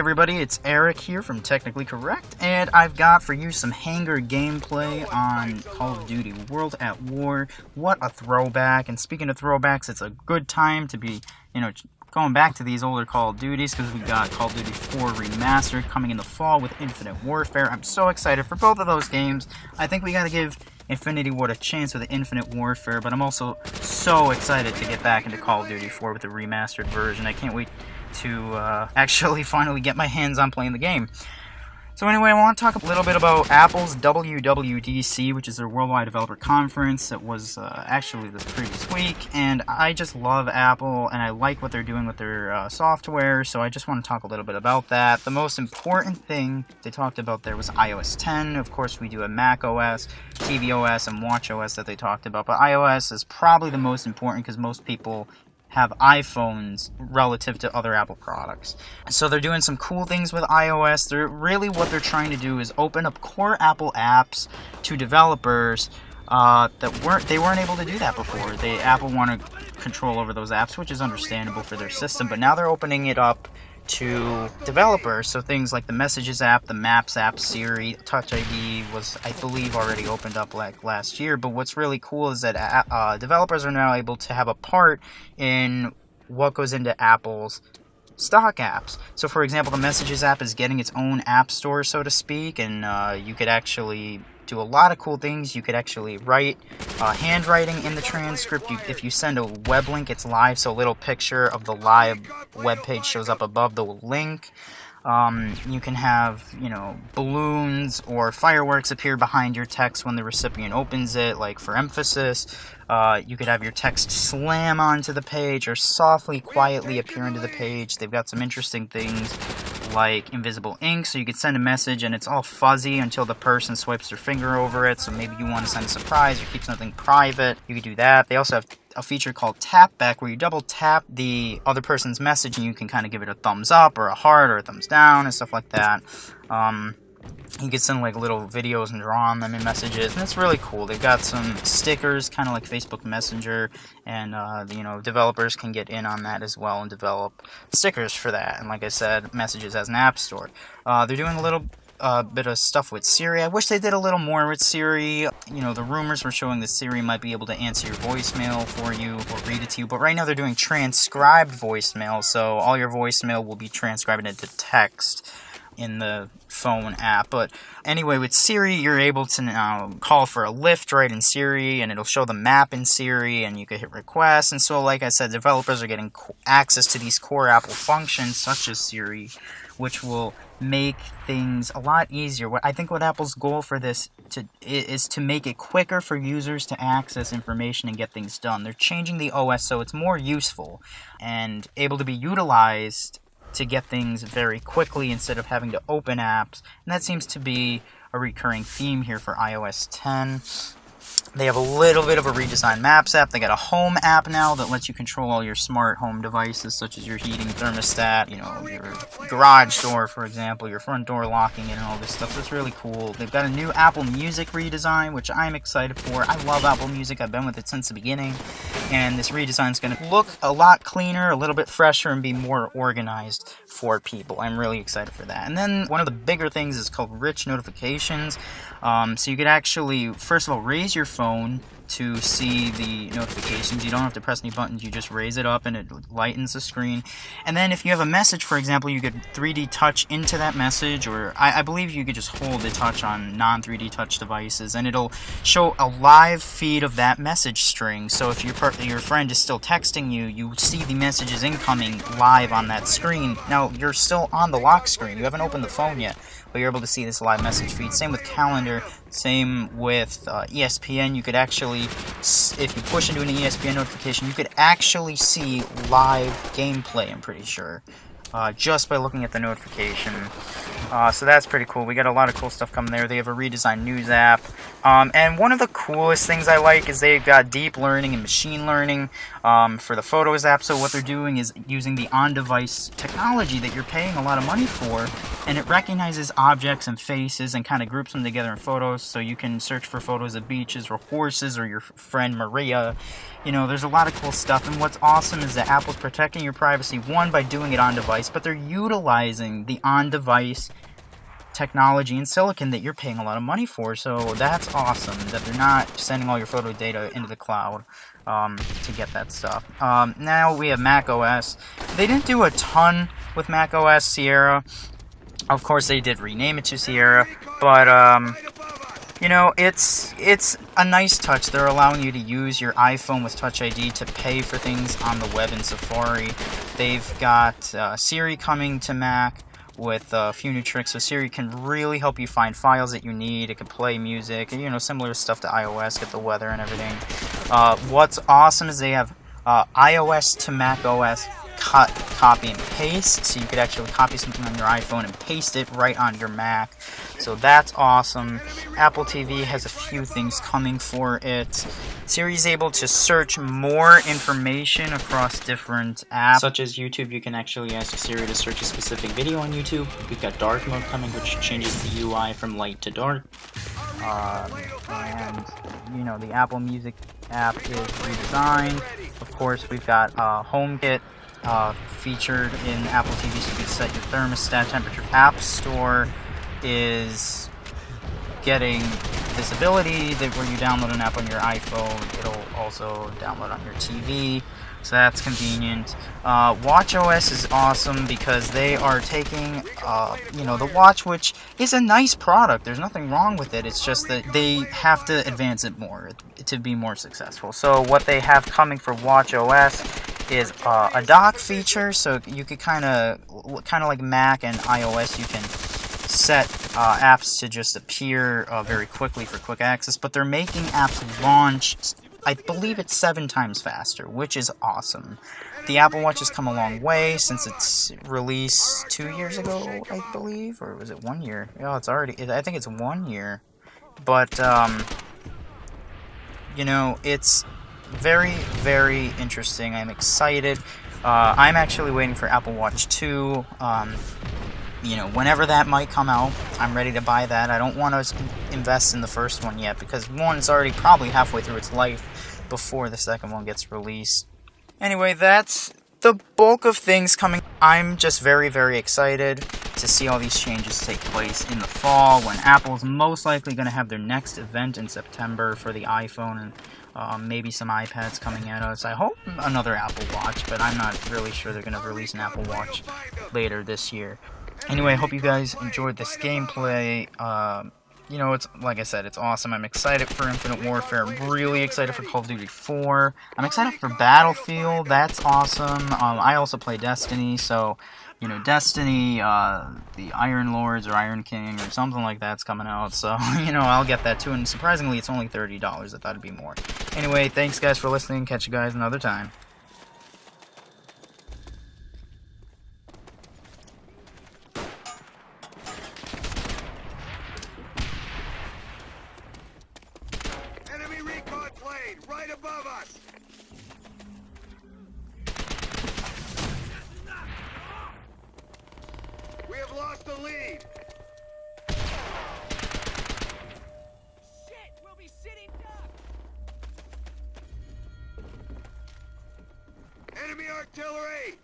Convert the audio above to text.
everybody, it's Eric here from Technically Correct, and I've got for you some hanger gameplay on Call of Duty World at War. What a throwback, and speaking of throwbacks, it's a good time to be, going back to these older Call of Duties, because we got Call of Duty 4 Remastered coming in the fall with Infinite Warfare. I'm so excited for both of those games. I think we gotta give Infinity Ward a chance with the Infinite Warfare, but I'm also so excited to get back into Call of Duty 4 with the remastered version. I can't wait to actually finally get my hands on playing the game. So anyway, I want to talk a little bit about Apple's WWDC, which is their Worldwide Developer Conference. It was actually this previous week, and I just love Apple, and I like what they're doing with their software, so I just want to talk a little bit about that. The most important thing they talked about there was iOS 10. Of course, we do a Mac OS, tvOS, and watchOS that they talked about, but iOS is probably the most important because most people have iPhones relative to other Apple products. So they're doing some cool things with iOS. What they're trying to do is open up core Apple apps to developers they weren't able to do that before. Apple wanted control over those apps, which is understandable for their system, but now they're opening it up to developers, so things like the Messages app, the Maps app, Siri, Touch ID was, I believe, already opened up like last year, but what's really cool is that developers are now able to have a part in what goes into Apple's stock apps. So for example, the Messages app is getting its own app store, so to speak, and you could actually do a lot of cool things. You could actually write handwriting in the transcript. If you send a web link, it's live, so a little picture of the live web page shows up above the link. You can have, balloons or fireworks appear behind your text when the recipient opens it, like for emphasis. You could have your text slam onto the page or softly, quietly appear into the page. They've got some interesting things like invisible ink, so you could send a message and it's all fuzzy until the person swipes their finger over it, so maybe you want to send a surprise or keep something private. You could do that. They also have a feature called tap back, where you double tap the other person's message and you can kind of give it a thumbs up or a heart or a thumbs down and stuff like that. You can send like little videos and draw on them in messages, and it's really cool. They've got some stickers, kind of like Facebook Messenger, and developers can get in on that as well and develop stickers for that. And like I said, Messages as an app store. They're doing a little bit of stuff with Siri. I wish they did a little more with Siri. The rumors were showing that Siri might be able to answer your voicemail for you or read it to you, but right now they're doing transcribed voicemail, so all your voicemail will be transcribed into text in the phone app. But anyway, with Siri, you're able to now call for a lift right in Siri, and it'll show the map in Siri, and you can hit requests. And so, like I said, developers are getting access to these core Apple functions, such as Siri, which will make things a lot easier. I think what Apple's goal for this is to make it quicker for users to access information and get things done. They're changing the OS so it's more useful and able to be utilized to get things very quickly instead of having to open apps, and that seems to be a recurring theme here for iOS 10. They have a little bit of a redesigned Maps app. They got a Home app now that lets you control all your smart home devices, such as your heating thermostat, your garage door, for example, your front door locking and all this stuff. That's really cool. They've got a new Apple Music redesign, which I'm excited for. I love Apple Music. I've been with it since the beginning, and this redesign is going to look a lot cleaner, a little bit fresher, and be more organized for people. I'm really excited for that. And then one of the bigger things is called Rich Notifications. So you could actually, first of all, raise your phone to see the notifications. You don't have to press any buttons, you just raise it up and it lightens the screen. And then if you have a message, for example, you could 3D touch into that message, or I believe you could just hold the touch on non-3D touch devices, and it'll show a live feed of that message string. So if your friend is still texting you, you see the messages incoming live on that screen. Now, you're still on the lock screen. You haven't opened the phone yet, but you're able to see this live message feed. Same with Calendar, same with ESPN. You could actually, if you push into an ESPN notification, you could actually see live gameplay, I'm pretty sure, just by looking at the notification. So that's pretty cool. We got a lot of cool stuff coming there. They have a redesigned news app. And one of the coolest things I like is they've got deep learning and machine learning for the Photos app. So what they're doing is using the on-device technology that you're paying a lot of money for, and it recognizes objects and faces and kind of groups them together in photos. So you can search for photos of beaches or horses or your friend Maria. You know, there's a lot of cool stuff. And what's awesome is that Apple's protecting your privacy, one, by doing it on-device, but they're utilizing the on-device technology and silicon that you're paying a lot of money for. So that's awesome that they're not sending all your photo data into the cloud to get that stuff. Now we have Mac OS. They didn't do a ton with Mac OS Sierra. Of course, they did rename it to Sierra, but you know, it's a nice touch. They're allowing you to use your iPhone with Touch ID to pay for things on the web in Safari. They've got Siri coming to Mac with a few new tricks, so Siri can really help you find files that you need. It can play music, you know, similar stuff to iOS, get the weather and everything. What's awesome is they have iOS to Mac OS copy and paste, so you could actually copy something on your iPhone and paste it right on your Mac. So that's awesome. Apple TV has a few things coming for it. Siri is able to search more information across different apps, such as YouTube. You can actually ask Siri to search a specific video on YouTube. We've got dark mode coming, which changes the UI from light to dark. And you know, the Apple Music app is redesigned. Of course, we've got HomeKit featured in Apple TV, so you can set your thermostat temperature. App Store is getting this ability that where you download an app on your iPhone, it'll also download on your TV, so that's convenient. WatchOS is awesome because they are taking, you know, the watch, which is a nice product. There's nothing wrong with it. It's just that they have to advance it more to be more successful. So what they have coming for WatchOS is a dock feature, so you could kind of like Mac and iOS, you can set apps to just appear very quickly for quick access, but they're making apps launch, I believe it's 7 times faster, which is awesome. The Apple Watch has come a long way since its release 2 years ago, I believe, or was it 1 year? Oh, it's already, I think it's 1 year, but you know, it's very, very interesting. I'm excited. I'm actually waiting for Apple Watch 2. You know, whenever that might come out, I'm ready to buy that. I don't want to invest in the first one yet because one is already probably halfway through its life before the second one gets released. Anyway, that's the bulk of things coming. I'm just very, very excited to see all these changes take place in the fall when Apple's most likely going to have their next event in September for the iPhone, and maybe some iPads coming at us. I hope another Apple Watch, but I'm not really sure they're going to release an Apple Watch later this year. Anyway, I hope you guys enjoyed this gameplay. You know, it's like I said, it's awesome. I'm excited for Infinite Warfare. I'm really excited for Call of Duty 4. I'm excited for Battlefield. That's awesome. I also play Destiny, so, you know, Destiny, the Iron Lords or Iron King or something like that's coming out. So, you know, I'll get that too. And surprisingly, it's only $30. I thought it'd be more. Anyway, thanks guys for listening. Catch you guys another time. Right above us! We have lost the lead! Shit! We'll be sitting duck! Enemy artillery!